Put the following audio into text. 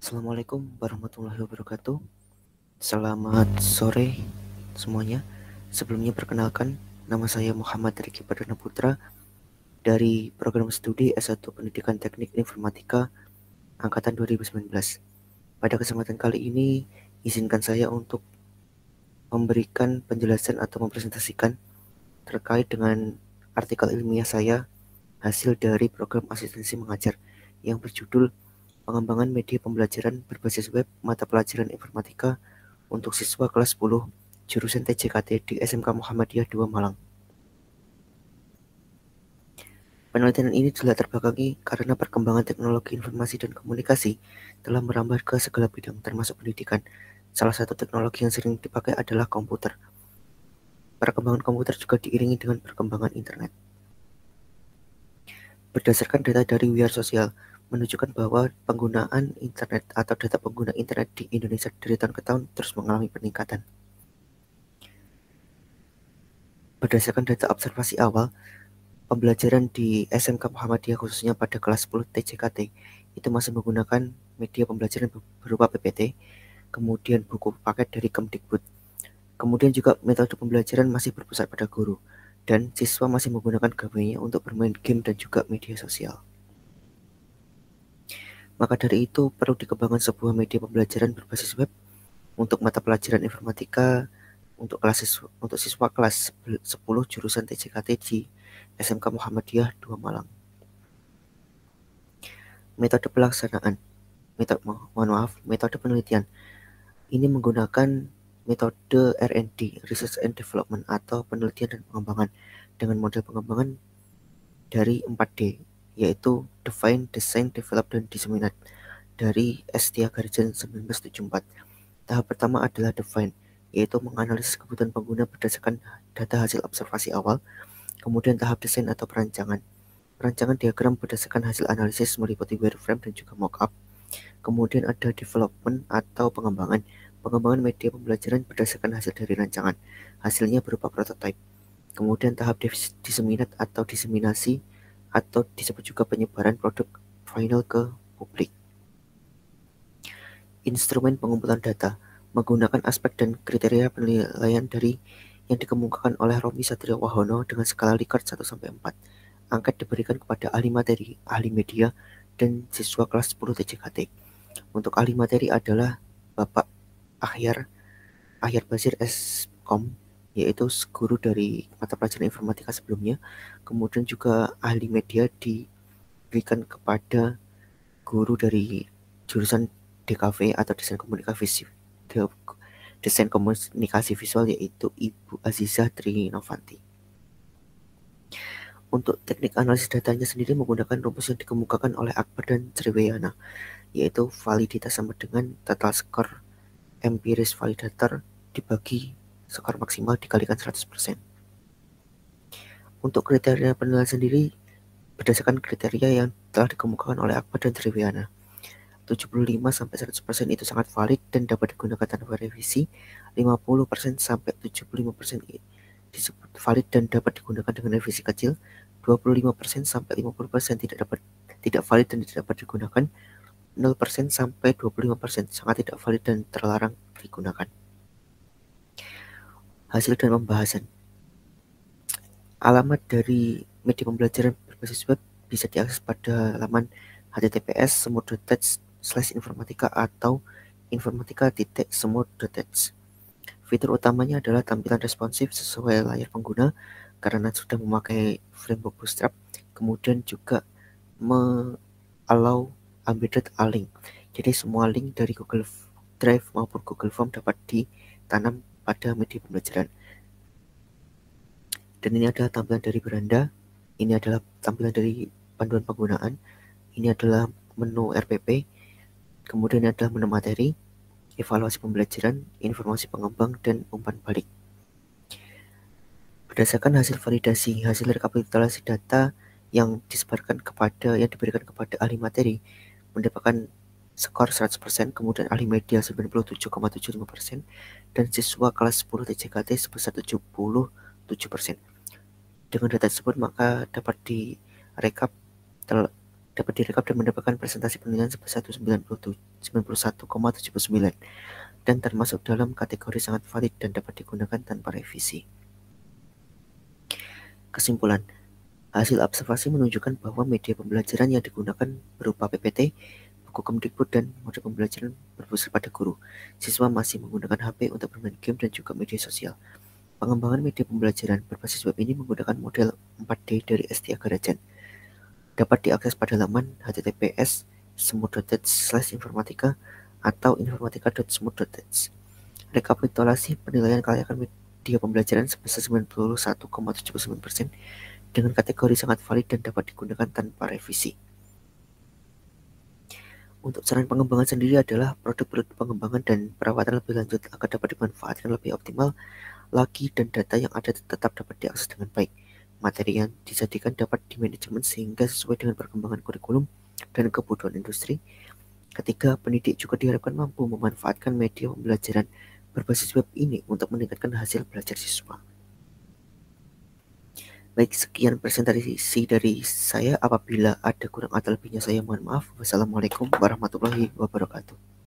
Assalamualaikum warahmatullahi wabarakatuh. Selamat sore semuanya. Sebelumnya perkenalkan, nama saya Muhammad Riki Perdana Putra dari program studi S1 Pendidikan Teknik Informatika angkatan 2019. Pada kesempatan kali ini, izinkan saya untuk memberikan penjelasan atau mempresentasikan terkait dengan artikel ilmiah saya hasil dari program asistensi mengajar yang berjudul Pengembangan Media Pembelajaran Berbasis Web Mata Pelajaran Informatika untuk siswa kelas 10 jurusan TJKT di SMK Muhammadiyah 2 Malang. Penelitian ini dilatar belakangi karena perkembangan teknologi informasi dan komunikasi telah merambah ke segala bidang termasuk pendidikan. Salah satu teknologi yang sering dipakai adalah komputer. Perkembangan komputer juga diiringi dengan perkembangan internet. Berdasarkan data dari Wiar Sosial, menunjukkan bahwa penggunaan internet atau data pengguna internet di Indonesia dari tahun ke tahun terus mengalami peningkatan. Berdasarkan data observasi awal, pembelajaran di SMK Muhammadiyah khususnya pada kelas 10 TJKT itu masih menggunakan media pembelajaran berupa PPT, kemudian buku paket dari Kemdikbud. Kemudian juga metode pembelajaran masih berpusat pada guru, dan siswa masih menggunakan gawainya untuk bermain game dan juga media sosial. Maka dari itu perlu dikembangkan sebuah media pembelajaran berbasis web untuk mata pelajaran informatika untuk siswa kelas 10 jurusan TJKT di SMK Muhammadiyah 2 Malang. Metode pelaksanaan, metode penelitian. Ini menggunakan metode R&D, Research and Development, atau penelitian dan pengembangan dengan model pengembangan dari 4D, yaitu Define, Design, Develop, dan Disseminate dari S. Tiagarjan 1974. Tahap pertama adalah Define, yaitu menganalisis kebutuhan pengguna berdasarkan data hasil observasi awal. Kemudian tahap desain atau perancangan. Perancangan diagram berdasarkan hasil analisis meliputi wireframe dan juga mockup. Kemudian ada development atau pengembangan. Pengembangan media pembelajaran berdasarkan hasil dari rancangan. Hasilnya berupa prototype. Kemudian tahap disseminate atau diseminasi atau disebut juga penyebaran produk final ke publik. Instrumen pengumpulan data menggunakan aspek dan kriteria penilaian dari yang dikemukakan oleh Romi Satrio Wahono dengan skala Likert 1-4. Angket diberikan kepada ahli materi, ahli media, dan siswa kelas 10 TJKT. Untuk ahli materi adalah Bapak Ahyar Basir S.Com, yaitu guru dari mata pelajaran informatika sebelumnya. Kemudian juga ahli media diberikan kepada guru dari jurusan DKV atau Desain Komunikasi Visual, yaitu Ibu Azizah Trinovanti. Untuk teknik analisis datanya sendiri menggunakan rumus yang dikemukakan oleh Akbar dan Sriwayana, yaitu validitas sama dengan total skor empiris validator dibagi skor maksimal dikalikan 100%. Untuk kriteria penilaian sendiri berdasarkan kriteria yang telah dikemukakan oleh Akbar dan Sriwayana. 75-100% itu sangat valid dan dapat digunakan tanpa revisi. 50%-75% disebut valid dan dapat digunakan dengan revisi kecil. 25%-50% tidak valid dan tidak dapat digunakan. 0%-25% sangat tidak valid dan terlarang digunakan. Hasil dan pembahasan. Alamat dari media pembelajaran berbasis web bisa diakses pada laman https://informatika atau informatika.semut.tech. Fitur utamanya adalah tampilan responsif sesuai layar pengguna karena sudah memakai framework Bootstrap. Kemudian juga allow embedded link. Jadi semua link dari Google Drive maupun Google Form dapat ditanam pada media pembelajaran. Dan ini adalah tampilan dari beranda. Ini adalah tampilan dari panduan penggunaan. Ini adalah menu RPP. Kemudian ini adalah menu materi, evaluasi pembelajaran, informasi pengembang, dan umpan balik. Berdasarkan hasil validasi, hasil rekapitulasi data yang diberikan kepada ahli materi mendapatkan skor 100%, kemudian ahli media 97,75%, dan siswa kelas 10 TJKT sebesar 77%. Dengan data tersebut maka dapat direkap dapat direkap dan mendapatkan presentasi penilaian sebesar 91,79 dan termasuk dalam kategori sangat valid dan dapat digunakan tanpa revisi. Kesimpulan, hasil observasi menunjukkan bahwa media pembelajaran yang digunakan berupa PPT, buku Kemdikbud, dan modul pembelajaran berpusat pada guru. Siswa masih menggunakan HP untuk bermain game dan juga media sosial. Pengembangan media pembelajaran berbasis web ini menggunakan model 4D dari ST Agarajan. Dapat diakses pada laman https://semut.ted/informatika atau informatika.semut.ted. Rekapitulasi penilaian kelayakan media pembelajaran sebesar 91,79% dengan kategori sangat valid dan dapat digunakan tanpa revisi. Untuk saran pengembangan sendiri adalah produk-produk pengembangan dan perawatan lebih lanjut agar dapat dimanfaatkan lebih optimal lagi dan data yang ada tetap dapat diakses dengan baik. Materi yang disajikan dapat dimanajemen sehingga sesuai dengan perkembangan kurikulum dan kebutuhan industri. Ketiga, pendidik juga diharapkan mampu memanfaatkan media pembelajaran berbasis web ini untuk meningkatkan hasil belajar siswa. Baik, sekian presentasi dari saya. Apabila ada kurang atau lebihnya saya mohon maaf. Wassalamualaikum warahmatullahi wabarakatuh.